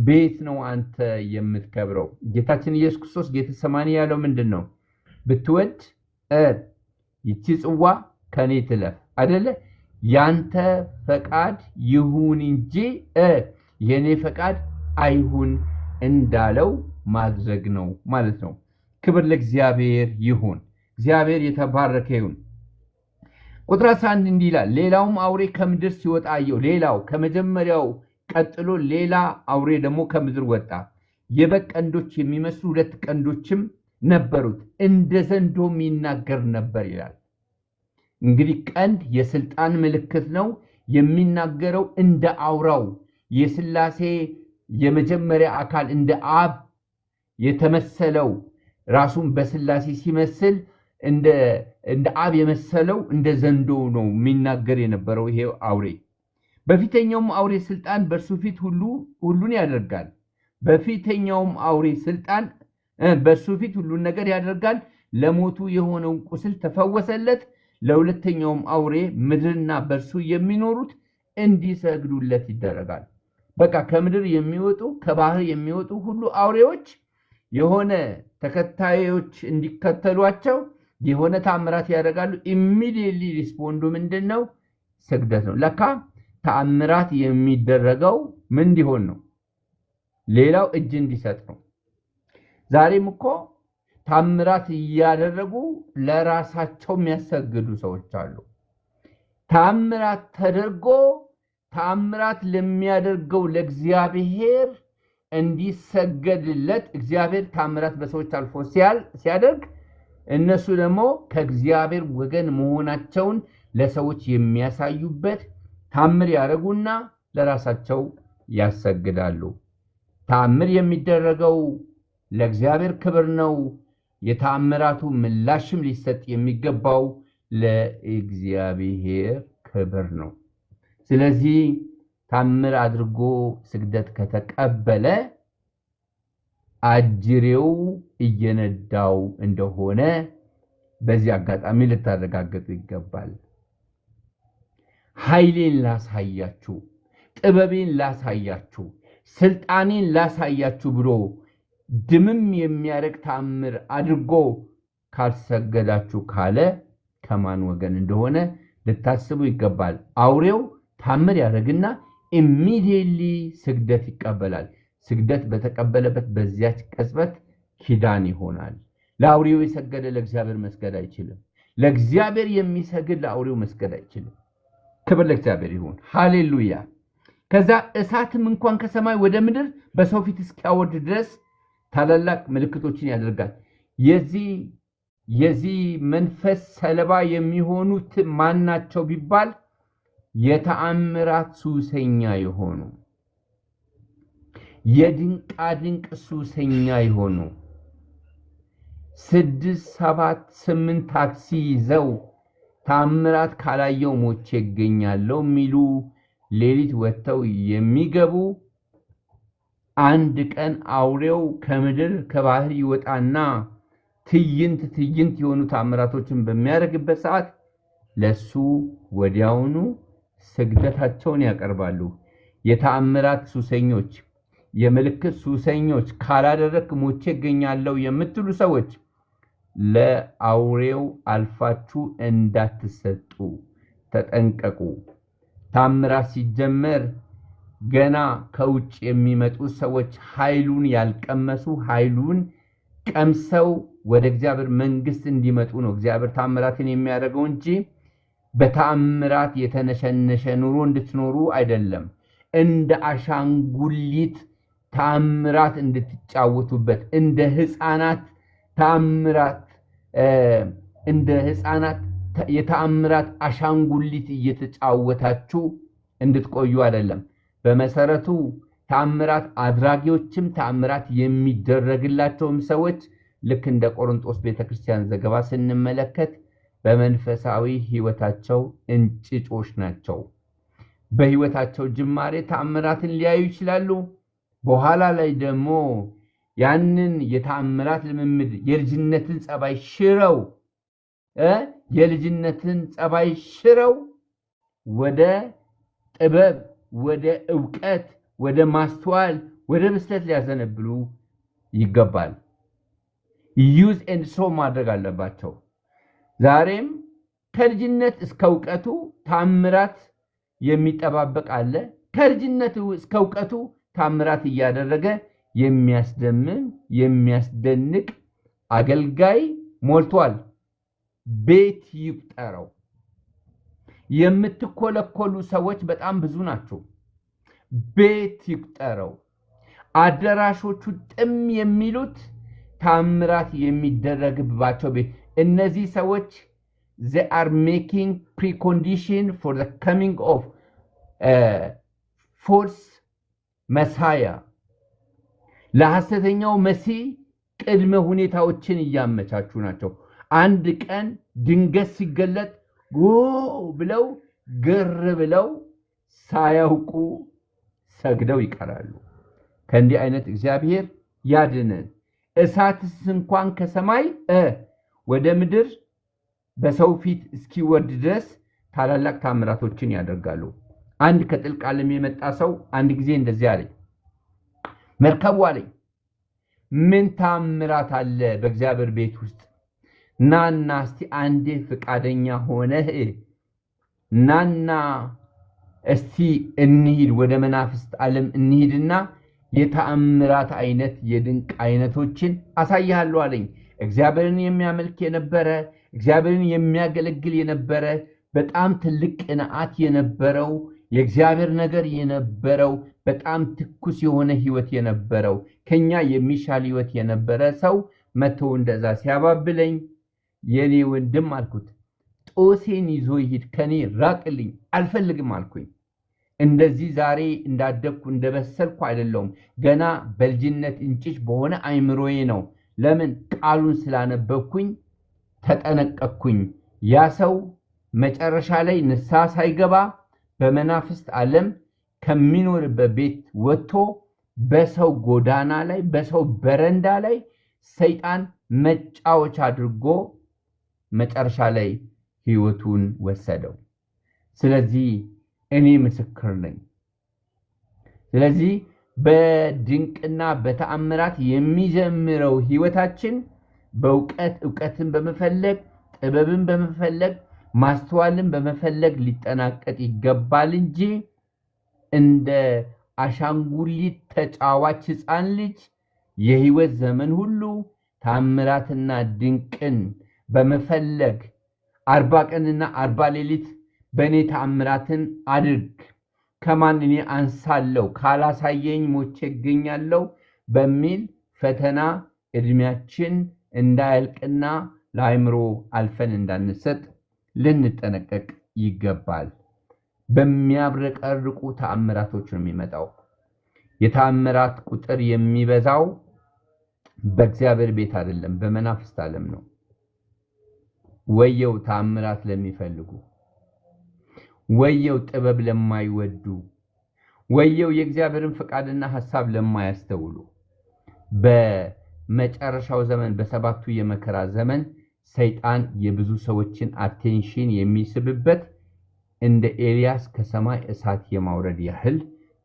[SPEAKER 1] ቤት ነው አንተ የምትከብረው። ጌታችን ኢየሱስ ክርስቶስ ጌተሰማኒ ያለው ምንድን ነው? ብትወድ ይቺ ጽዋ ከኔ ትለፍ አይደለ? ያንተ ፈቃድ ይሁን እንጂ የኔ ፈቃድ አይሁን እንዳለው ማድረግ ነው ማለት ነው። ክብር ለእግዚአብሔር ይሁን። እግዚአብሔር የተባረከ ይሁን። ቁጥር 11 እንዲህ ይላል፣ ሌላውም አውሬ ከምድር ሲወጣ አየሁ። ሌላው ከመጀመሪያው ቀጥሎ ሌላ አውሬ ደግሞ ከምድር ወጣ። የበግ ቀንዶች የሚመስሉ 2 ቀንዶችም ነበሩት፣ እንደ ዘንዶም ይናገር ነበር ይላል። እንግዲህ ቀንድ የስልጣን ምልክት ነው። የሚናገረው እንደ አውራው የሥላሴ የመጀመሪያ አካል እንደ አብ የተመሰለው ራሱን በሥላሴ ሲመስል እንደ አብ የመሰለው እንደ ዘንዶ ነው የሚናገር የነበረው ይሄ አውሬ። በፊተኛውም አውሬ ስልጣን በእርሱ ፊት ሁሉን ያደርጋል። በፊተኛውም አውሬ ስልጣን በእርሱ ፊት ሁሉን ነገር ያደርጋል። ለሞቱ የሆነውን ቁስል ተፈወሰለት። ለሁለተኛውም አውሬ ምድርና በእርሱ የሚኖሩት እንዲሰግዱለት ይደረጋል። በቃ ከምድር የሚወጡ ከባህር የሚወጡ ሁሉ አውሬዎች የሆነ ተከታዮች እንዲከተሏቸው የሆነ ተአምራት ያደርጋሉ። ኢሚዲየትሊ ሪስፖንዱ ምንድነው? ስግደት ነው። ለካ ተአምራት የሚደረገው ምን እንዲሆን ነው? ሌላው እጅ እንዲሰጥ ነው። ዛሬም እኮ ተአምራት እያደረጉ ለራሳቸው የሚያሰግዱ ሰዎች አሉ። ተአምራት ተደርጎ ተአምራት ለሚያደርገው ለእግዚአብሔር እንዲሰገድለት እግዚአብሔር ተአምራት በሰዎች አልፎ ሲያደርግ እነሱ ደግሞ ከእግዚአብሔር ወገን መሆናቸውን ለሰዎች የሚያሳዩበት ተአምር ያደርጉና ለራሳቸው ያሰግዳሉ። ተአምር የሚደረገው ለእግዚአብሔር ክብር ነው። የተአምራቱ ምላሽም ሊሰጥ የሚገባው ለእግዚአብሔር ክብር ነው። ስለዚህ ተአምር አድርጎ ስግደት ከተቀበለ አጅሬው እየነዳው እንደሆነ በዚህ አጋጣሚ ልታረጋግጡ ይገባል። ኃይሌን ላሳያችሁ፣ ጥበቤን ላሳያችሁ፣ ስልጣኔን ላሳያችሁ ብሎ ድምም የሚያረግ ተአምር አድርጎ ካልሰገዳችሁ ካለ ከማን ወገን እንደሆነ ልታስቡ ይገባል። አውሬው ተአምር ያደርግና ኢሚዲየትሊ ስግደት ይቀበላል። ስግደት በተቀበለበት በዚያች ቅጽበት ኪዳን ይሆናል። ለአውሬው የሰገደ ለእግዚአብሔር መስገድ አይችልም። ለእግዚአብሔር የሚሰግድ ለአውሬው መስገድ አይችልም። ክብር ለእግዚአብሔር ይሁን። ሃሌሉያ። ከዛ እሳትም እንኳን ከሰማይ ወደ ምድር በሰው ፊት እስኪያወርድ ድረስ ታላላቅ ምልክቶችን ያደርጋል። የዚህ መንፈስ ሰለባ የሚሆኑት ማናቸው ቢባል የተአምራት ሱሰኛ የሆኑ የድንቃድንቅ ሱሰኛ የሆኑ 6፣ 7፣ 8 ታክሲ ይዘው ተአምራት ካላየው ሞቼ ይገኛለው የሚሉ ሌሊት ወጥተው የሚገቡ አንድ ቀን አውሬው ከምድር ከባህር ይወጣና ትዕይንት የሆኑ ተአምራቶችን በሚያደርግበት ሰዓት ለሱ ወዲያውኑ ስግደታቸውን ያቀርባሉ። የተአምራት ሱሰኞች፣ የምልክት ሱሰኞች፣ ካላደረክ ሞቼ ይገኛለው የምትሉ ሰዎች ለአውሬው አልፋችሁ እንዳትሰጡ ተጠንቀቁ። ተአምራት ሲጀመር ገና ከውጭ የሚመጡ ሰዎች ኃይሉን ያልቀመሱ ኃይሉን ቀምሰው ወደ እግዚአብሔር መንግስት እንዲመጡ ነው እግዚአብሔር ተአምራትን የሚያደርገው እንጂ በተአምራት የተነሸነሸ ኑሮ እንድትኖሩ አይደለም። እንደ አሻንጉሊት ተአምራት እንድትጫወቱበት እንደ ህፃናት የተአምራት አሻንጉሊት እየተጫወታችሁ እንድትቆዩ አይደለም። በመሰረቱ ተአምራት አድራጊዎችም ተአምራት የሚደረግላቸውም ሰዎች ልክ እንደ ቆሮንቶስ ቤተክርስቲያን ዘገባ ስንመለከት በመንፈሳዊ ህይወታቸው እንጭጮች ናቸው። በህይወታቸው ጅማሬ ተአምራትን ሊያዩ ይችላሉ። በኋላ ላይ ደግሞ ያንን የተአምራት ልምምድ የልጅነትን ጸባይ ሽረው ወደ ጥበብ፣ ወደ ዕውቀት፣ ወደ ማስተዋል፣ ወደ ብስለት ሊያዘነብሉ ይገባል። ዩዝ ኤንድ ሶ ማድረግ አለባቸው። ዛሬም ከልጅነት እስከ ዕውቀቱ ተአምራት የሚጠባበቅ አለ። ከልጅነቱ እስከ ዕውቀቱ ተአምራት እያደረገ የሚያስደምም የሚያስደንቅ አገልጋይ ሞልቷል። ቤት ይቁጠረው። የምትኮለኮሉ ሰዎች በጣም ብዙ ናቸው። ቤት ይቁጠረው። አዳራሾቹ ጥም የሚሉት ተአምራት የሚደረግባቸው ቤት። እነዚህ ሰዎች they are making precondition for the coming of false messiah ለሐሰተኛው መሲህ ቅድመ ሁኔታዎችን እያመቻቹ ናቸው። አንድ ቀን ድንገት ሲገለጥ ብለው ግር ብለው ሳያውቁ ሰግደው ይቀራሉ። ከእንዲህ አይነት እግዚአብሔር ያድነን። እሳትስ እንኳን ከሰማይ ወደ ምድር በሰው ፊት እስኪወርድ ድረስ ታላላቅ ተአምራቶችን ያደርጋሉ። አንድ ከጥልቅ ዓለም የመጣ ሰው አንድ ጊዜ እንደዚህ አለኝ፣ መርከቡ አለኝ ምን ታምራት አለ በእግዚአብሔር ቤት ውስጥ ናና እስቲ አንዴ ፍቃደኛ ሆነህ ናና እስቲ እንሂድ ወደ መናፍስት ዓለም እንሂድና የተአምራት አይነት የድንቅ አይነቶችን አሳያለሁ አለኝ። እግዚአብሔርን የሚያመልክ የነበረ እግዚአብሔርን የሚያገለግል የነበረ በጣም ትልቅ ቅንዓት የነበረው የእግዚአብሔር ነገር የነበረው በጣም ትኩስ የሆነ ህይወት የነበረው ከኛ የሚሻል ህይወት የነበረ ሰው መቶ እንደዛ ሲያባብለኝ የኔ ወንድም አልኩት ጦሴን ይዞ ይሄድ ከኔ ራቅልኝ አልፈልግም አልኩኝ። እንደዚህ ዛሬ እንዳደግኩ እንደበሰልኩ አይደለም፣ ገና በልጅነት እንጭጭ በሆነ አይምሮዬ ነው። ለምን ቃሉን ስላነበብኩኝ ተጠነቀቅኩኝ። ያ ሰው መጨረሻ ላይ ንስሐ ሳይገባ በመናፍስት ዓለም ከሚኖርበት ቤት ወጥቶ በሰው ጎዳና ላይ በሰው በረንዳ ላይ ሰይጣን መጫወቻ አድርጎ መጨረሻ ላይ ህይወቱን ወሰደው። ስለዚህ እኔ ምስክር ነኝ። ስለዚህ በድንቅና በተአምራት የሚጀምረው ህይወታችን እውቀትን በመፈለግ ጥበብን በመፈለግ ማስተዋልን በመፈለግ ሊጠናቀቅ ይገባል እንጂ እንደ አሻንጉሊት ተጫዋች ህፃን ልጅ የህይወት ዘመን ሁሉ ተአምራትና ድንቅን በመፈለግ 40 ቀንና 40 ሌሊት በእኔ ተአምራትን አድርግ ከማን እኔ አንሳለሁ ካላሳየኝ ሞቼ እገኛለሁ በሚል ፈተና እድሜያችን እንዳያልቅና ለአእምሮ አልፈን እንዳንሰጥ ልንጠነቀቅ ይገባል። በሚያብረቀርቁ ተአምራቶች ነው የሚመጣው። የተአምራት ቁጥር የሚበዛው በእግዚአብሔር ቤት አይደለም፣ በመናፍስት ዓለም ነው። ወየው ተአምራት ለሚፈልጉ፣ ወየው ጥበብ ለማይወዱ፣ ወየው የእግዚአብሔርን ፈቃድና ሐሳብ ለማያስተውሉ። በመጨረሻው ዘመን በሰባቱ የመከራ ዘመን ሰይጣን የብዙ ሰዎችን አቴንሽን የሚስብበት እንደ ኤልያስ ከሰማይ እሳት የማውረድ ያህል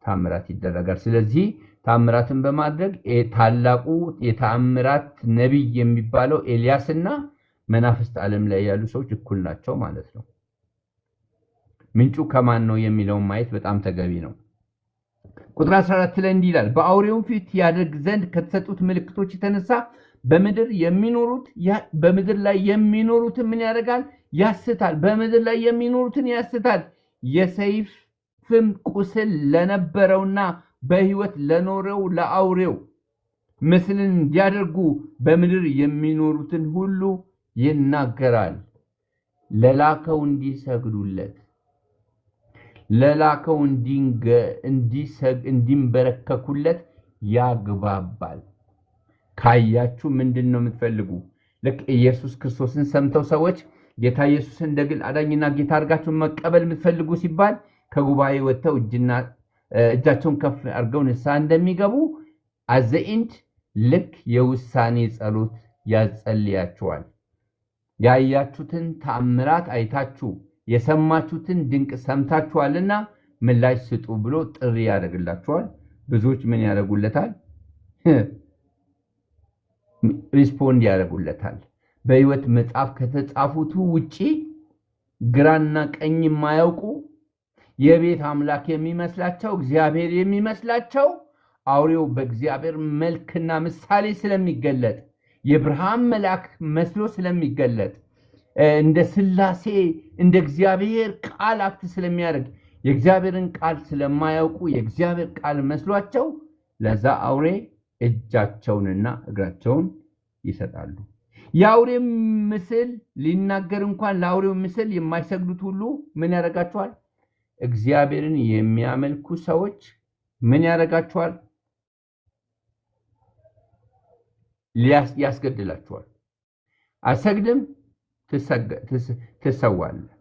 [SPEAKER 1] ተአምራት ይደረጋል። ስለዚህ ተአምራትን በማድረግ ታላቁ የተአምራት ነቢይ የሚባለው ኤልያስና መናፍስት ዓለም ላይ ያሉ ሰዎች እኩል ናቸው ማለት ነው። ምንጩ ከማን ነው የሚለውን ማየት በጣም ተገቢ ነው። ቁጥር 14 ላይ እንዲህ ይላል፣ በአውሬው ፊት ያደርግ ዘንድ ከተሰጡት ምልክቶች የተነሳ በምድር ላይ የሚኖሩትን ምን ያደርጋል? ያስታል። በምድር ላይ የሚኖሩትን ያስታል። የሰይፍም ቁስል ለነበረውና በሕይወት ለኖረው ለአውሬው ምስልን እንዲያደርጉ በምድር የሚኖሩትን ሁሉ ይናገራል። ለላከው እንዲሰግዱለት፣ ለላከው እንዲንበረከኩለት ያግባባል። ካያችሁ ምንድነው የምትፈልጉ? ልክ ኢየሱስ ክርስቶስን ሰምተው ሰዎች ጌታ ኢየሱስን እንደ ግል አዳኝና ጌታ አድርጋችሁ መቀበል የምትፈልጉ ሲባል ከጉባኤ ወጥተው እጃቸውን ከፍ አድርገው ንስሐ እንደሚገቡ አዘኢንድ ልክ የውሳኔ ጸሎት ያጸልያቸዋል። ያያችሁትን ተአምራት አይታችሁ የሰማችሁትን ድንቅ ሰምታችኋልና ምላሽ ስጡ ብሎ ጥሪ ያደርግላችኋል። ብዙዎች ምን ያደርጉለታል? ሪስፖንድ ያደርጉለታል። በሕይወት መጽሐፍ ከተጻፉት ውጪ ግራና ቀኝ የማያውቁ የቤት አምላክ የሚመስላቸው እግዚአብሔር የሚመስላቸው አውሬው በእግዚአብሔር መልክና ምሳሌ ስለሚገለጥ የብርሃን መልአክ መስሎ ስለሚገለጥ እንደ ሥላሴ እንደ እግዚአብሔር ቃል አክት ስለሚያደርግ የእግዚአብሔርን ቃል ስለማያውቁ የእግዚአብሔር ቃል መስሏቸው ለዛ አውሬ እጃቸውንና እግራቸውን ይሰጣሉ። የአውሬው ምስል ሊናገር እንኳን ለአውሬው ምስል የማይሰግዱት ሁሉ ምን ያደርጋቸዋል? እግዚአብሔርን የሚያመልኩ ሰዎች ምን ያደርጋቸዋል? ያስገድላቸዋል። አሰግድም ትሰዋለህ።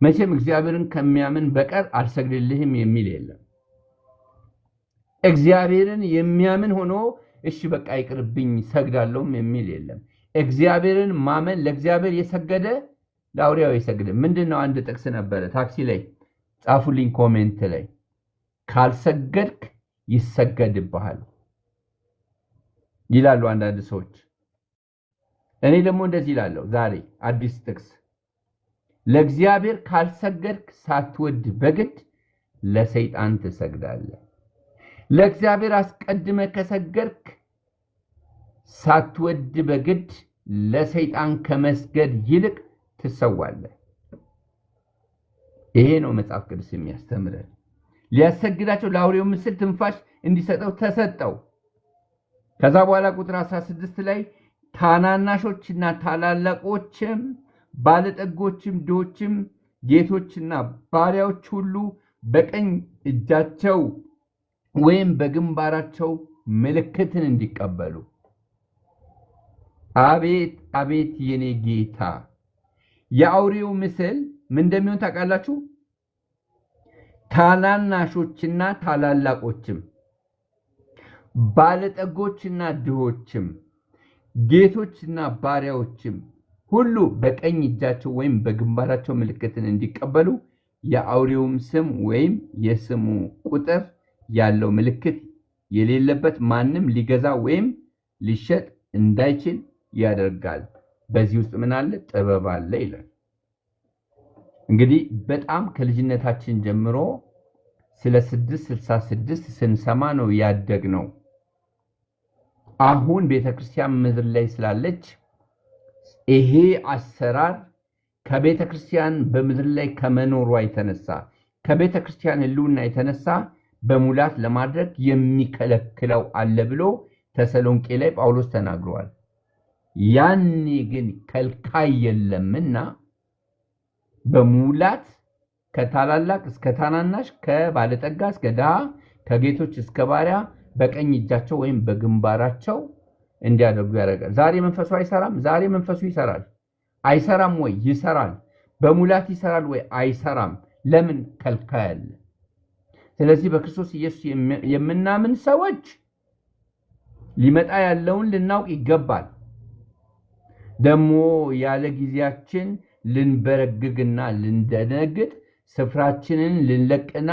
[SPEAKER 1] መቼም እግዚአብሔርን ከሚያምን በቀር አልሰግድልህም የሚል የለም። እግዚአብሔርን የሚያምን ሆኖ እሺ በቃ ይቅርብኝ ሰግዳለሁም የሚል የለም። እግዚአብሔርን ማመን ለእግዚአብሔር የሰገደ ለአውሬው አይሰግድም። ምንድነው? አንድ ጥቅስ ነበረ ታክሲ ላይ ጻፉልኝ ኮሜንት ላይ። ካልሰገድክ ይሰገድብሃል ይላሉ አንዳንድ ሰዎች። እኔ ደግሞ እንደዚህ ይላለሁ። ዛሬ አዲስ ጥቅስ፣ ለእግዚአብሔር ካልሰገድክ ሳትወድ በግድ ለሰይጣን ትሰግዳለህ። ለእግዚአብሔር አስቀድመ ከሰገድክ ሳትወድ በግድ ለሰይጣን ከመስገድ ይልቅ ትሰዋለህ። ይሄ ነው መጽሐፍ ቅዱስ የሚያስተምረን። ሊያሰግዳቸው ለአውሬው ምስል ትንፋሽ እንዲሰጠው ተሰጠው። ከዛ በኋላ ቁጥር 16 ላይ ታናናሾችና ታላላቆችም፣ ባለጠጎችም፣ ድሆችም፣ ጌቶችና ባሪያዎች ሁሉ በቀኝ እጃቸው ወይም በግንባራቸው ምልክትን እንዲቀበሉ። አቤት አቤት የኔ ጌታ! የአውሬው ምስል ምን እንደሚሆን ታውቃላችሁ? ታናናሾችና ታላላቆችም፣ ባለጠጎችና ድሆችም፣ ጌቶችና ባሪያዎችም ሁሉ በቀኝ እጃቸው ወይም በግንባራቸው ምልክትን እንዲቀበሉ የአውሬውም ስም ወይም የስሙ ቁጥር ያለው ምልክት የሌለበት ማንም ሊገዛ ወይም ሊሸጥ እንዳይችል ያደርጋል። በዚህ ውስጥ ምን አለ? ጥበብ አለ ይላል። እንግዲህ በጣም ከልጅነታችን ጀምሮ ስለ 666 ስንሰማ ነው ያደግነው። አሁን ቤተክርስቲያን ምድር ላይ ስላለች ይሄ አሰራር ከቤተክርስቲያን በምድር ላይ ከመኖሯ የተነሳ ከቤተክርስቲያን ሕልውና የተነሳ በሙላት ለማድረግ የሚከለክለው አለ ብሎ ተሰሎንቄ ላይ ጳውሎስ ተናግሯል። ያኔ ግን ከልካይ የለምና በሙላት ከታላላቅ እስከ ታናናሽ፣ ከባለጠጋ እስከ ድሃ፣ ከጌቶች እስከ ባሪያ በቀኝ እጃቸው ወይም በግንባራቸው እንዲያደርጉ ያደርጋል። ዛሬ መንፈሱ አይሰራም? ዛሬ መንፈሱ ይሰራል። አይሰራም ወይ? ይሰራል። በሙላት ይሰራል ወይ? አይሰራም። ለምን? ከልካይ አለ። ስለዚህ በክርስቶስ ኢየሱስ የምናምን ሰዎች ሊመጣ ያለውን ልናውቅ ይገባል። ደግሞ ያለ ጊዜያችን ልንበረግግና ልንደነግጥ ስፍራችንን ልንለቅና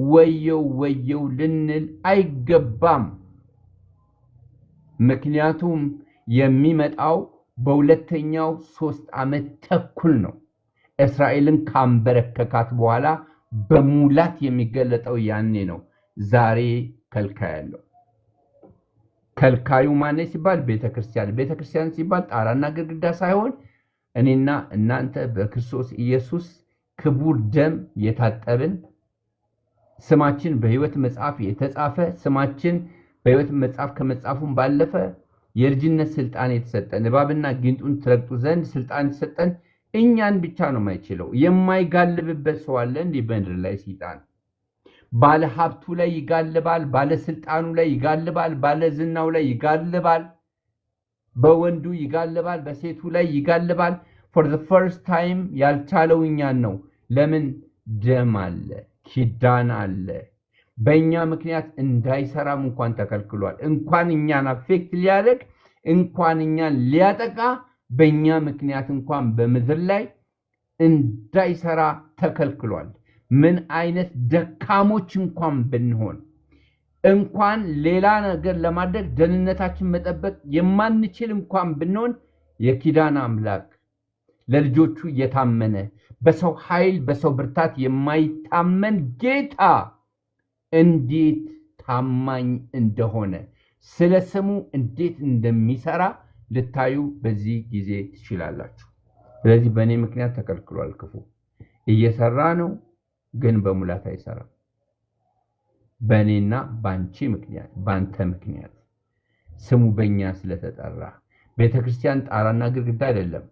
[SPEAKER 1] ወየው ወየው ልንል አይገባም። ምክንያቱም የሚመጣው በሁለተኛው 3 ዓመት ተኩል ነው። እስራኤልን ካንበረከካት በኋላ በሙላት የሚገለጠው ያኔ ነው። ዛሬ ከልካይ ያለው። ከልካዩ ማን ሲባል ቤተክርስቲያን። ቤተክርስቲያን ሲባል ጣራና ግድግዳ ሳይሆን እኔና እናንተ በክርስቶስ ኢየሱስ ክቡር ደም የታጠብን፣ ስማችን በሕይወት መጽሐፍ የተጻፈ፣ ስማችን በሕይወት መጽሐፍ ከመጻፉም ባለፈ የልጅነት ስልጣን የተሰጠን፣ እባብና ጊንጡን ትረግጡ ዘንድ ስልጣን የተሰጠን እኛን ብቻ ነው የማይችለው። የማይጋልብበት ሰው አለ እንዲህ በምድር ላይ? ሰይጣን ባለ ሀብቱ ላይ ይጋልባል፣ ባለ ስልጣኑ ላይ ይጋልባል፣ ባለ ዝናው ላይ ይጋልባል፣ በወንዱ ይጋልባል፣ በሴቱ ላይ ይጋልባል። ፎር ዘ ፈርስት ታይም ያልቻለው እኛን ነው። ለምን? ደም አለ፣ ኪዳን አለ። በእኛ ምክንያት እንዳይሰራም እንኳን ተከልክሏል። እንኳን እኛን አፌክት ሊያደርግ እንኳን እኛን ሊያጠቃ በእኛ ምክንያት እንኳን በምድር ላይ እንዳይሰራ ተከልክሏል። ምን አይነት ደካሞች እንኳን ብንሆን እንኳን ሌላ ነገር ለማድረግ ደህንነታችን መጠበቅ የማንችል እንኳን ብንሆን የኪዳን አምላክ ለልጆቹ የታመነ በሰው ኃይል በሰው ብርታት የማይታመን ጌታ እንዴት ታማኝ እንደሆነ ስለ ስሙ እንዴት እንደሚሰራ ልታዩ በዚህ ጊዜ ትችላላችሁ። ስለዚህ በእኔ ምክንያት ተከልክሏል። ክፉ እየሰራ ነው፣ ግን በሙላት አይሰራም። በእኔና ባንቺ ምክንያት፣ ባንተ ምክንያት ስሙ በእኛ ስለተጠራ። ቤተክርስቲያን ጣራና ግድግዳ አይደለም።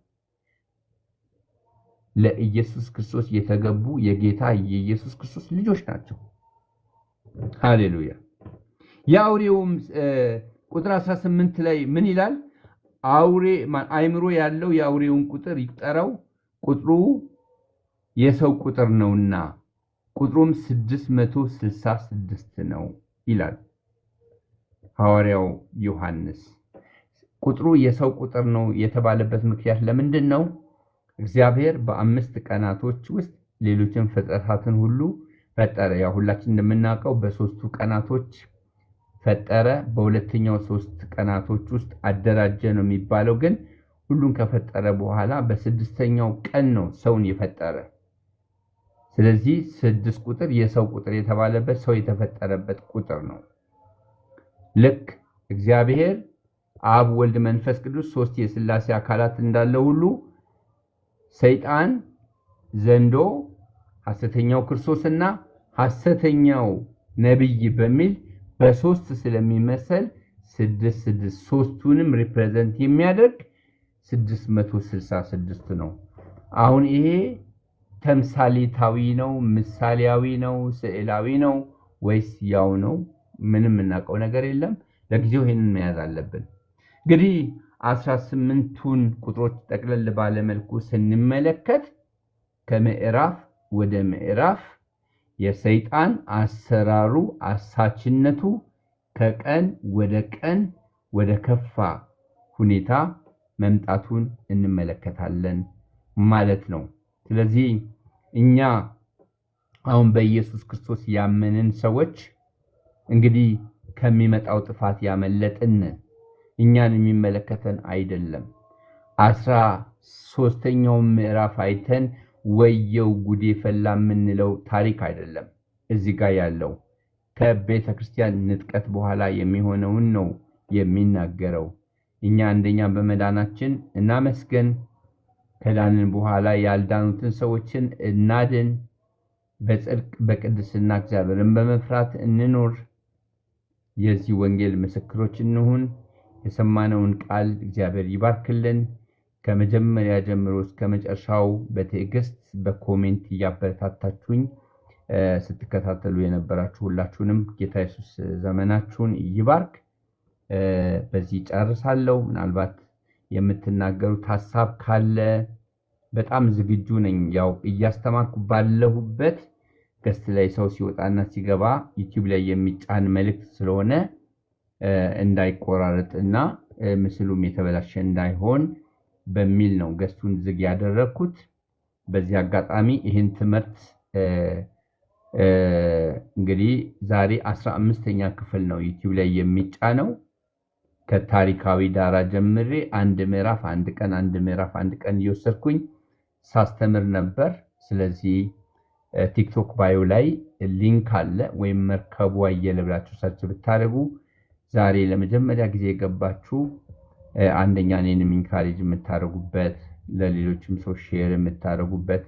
[SPEAKER 1] ለኢየሱስ ክርስቶስ የተገቡ የጌታ የኢየሱስ ክርስቶስ ልጆች ናቸው። ሃሌሉያ። የአውሬውም ቁጥር 18 ላይ ምን ይላል? አእምሮ ያለው የአውሬውን ቁጥር ይቁጠረው፣ ቁጥሩ የሰው ቁጥር ነውና ቁጥሩም 666 ነው ይላል ሐዋርያው ዮሐንስ። ቁጥሩ የሰው ቁጥር ነው የተባለበት ምክንያት ለምንድን ነው? እግዚአብሔር በ5 ቀናቶች ውስጥ ሌሎችን ፍጥረታትን ሁሉ ፈጠረ። ያው ሁላችን እንደምናውቀው በሶስቱ ቀናቶች ፈጠረ፣ በሁለተኛው 3 ቀናቶች ውስጥ አደራጀ ነው የሚባለው። ግን ሁሉን ከፈጠረ በኋላ በስድስተኛው ቀን ነው ሰውን የፈጠረ። ስለዚህ 6 ቁጥር የሰው ቁጥር የተባለበት ሰው የተፈጠረበት ቁጥር ነው። ልክ እግዚአብሔር አብ፣ ወልድ፣ መንፈስ ቅዱስ 3 የሥላሴ አካላት እንዳለ ሁሉ ሰይጣን፣ ዘንዶ፣ ሐሰተኛው ክርስቶስና ሐሰተኛው ነብይ በሚል በ3 ስለሚመሰል 6 ሶስቱንም ሪፕሬዘንት የሚያደርግ 666 ነው። አሁን ይሄ ተምሳሌታዊ ነው፣ ምሳሌያዊ ነው፣ ስዕላዊ ነው ወይስ ያው ነው? ምንም እናውቀው ነገር የለም። ለጊዜው ይሄንን መያዝ አለብን። እንግዲህ 18ቱን ቁጥሮች ጠቅለል ባለ መልኩ ስንመለከት ከምዕራፍ ወደ ምዕራፍ የሰይጣን አሰራሩ፣ አሳችነቱ ከቀን ወደ ቀን ወደ ከፋ ሁኔታ መምጣቱን እንመለከታለን ማለት ነው። ስለዚህ እኛ አሁን በኢየሱስ ክርስቶስ ያመንን ሰዎች እንግዲህ ከሚመጣው ጥፋት ያመለጥን፣ እኛን የሚመለከተን አይደለም። 13ኛው ምዕራፍ አይተን ወየው ጉዴ ፈላ የምንለው ታሪክ አይደለም። እዚህ ጋር ያለው ከቤተ ክርስቲያን ንጥቀት በኋላ የሚሆነውን ነው የሚናገረው። እኛ አንደኛ በመዳናችን እናመስገን፣ ከዳንን በኋላ ያልዳኑትን ሰዎችን እናድን፣ በጽድቅ በቅድስና እግዚአብሔርን በመፍራት እንኖር፣ የዚህ ወንጌል ምስክሮች እንሁን። የሰማነውን ቃል እግዚአብሔር ይባርክልን። ከመጀመሪያ ጀምሮ እስከ መጨረሻው በትዕግስት በኮሜንት እያበረታታችሁኝ ስትከታተሉ የነበራችሁ ሁላችሁንም ጌታ ኢየሱስ ዘመናችሁን ይባርክ። በዚህ ጨርሳለሁ። ምናልባት የምትናገሩት ሐሳብ ካለ በጣም ዝግጁ ነኝ። ያው እያስተማርኩ ባለሁበት ገስት ላይ ሰው ሲወጣና ሲገባ ዩቲዩብ ላይ የሚጫን መልእክት ስለሆነ እንዳይቆራረጥና ምስሉም የተበላሸ እንዳይሆን በሚል ነው ገስቱን ዝግ ያደረኩት። በዚህ አጋጣሚ ይህን ትምህርት እንግዲህ ዛሬ 15ኛ ክፍል ነው ዩቲዩብ ላይ የሚጫነው። ከታሪካዊ ዳራ ጀምሬ አንድ ምዕራፍ አንድ ቀን እየወሰድኩኝ ሳስተምር ነበር። ስለዚህ ቲክቶክ ባዮ ላይ ሊንክ አለ፣ ወይም መርከቡ አየለ ብላችሁ ሰርች ብታደርጉ ዛሬ ለመጀመሪያ ጊዜ የገባችሁ አንደኛ እኔንም ኢንካሬጅ የምታደርጉበት፣ ለሌሎችም ሰው ሼር የምታደርጉበት፣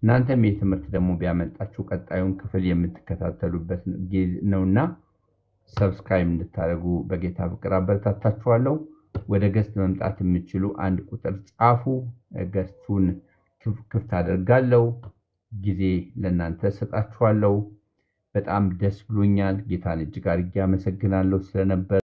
[SPEAKER 1] እናንተም የትምህርት ደግሞ ቢያመጣችሁ ቀጣዩን ክፍል የምትከታተሉበት ነውና ሰብስክራይብ እንድታደርጉ በጌታ ፍቅር አበረታታችኋለሁ። ወደ ገስት መምጣት የምትችሉ አንድ ቁጥር ጻፉ፣ ገስቱን ክፍት አደርጋለሁ። ጊዜ ለእናንተ ሰጣችኋለሁ። በጣም ደስ ብሎኛል። ጌታን እጅግ አድርጌ አመሰግናለሁ ስለነበር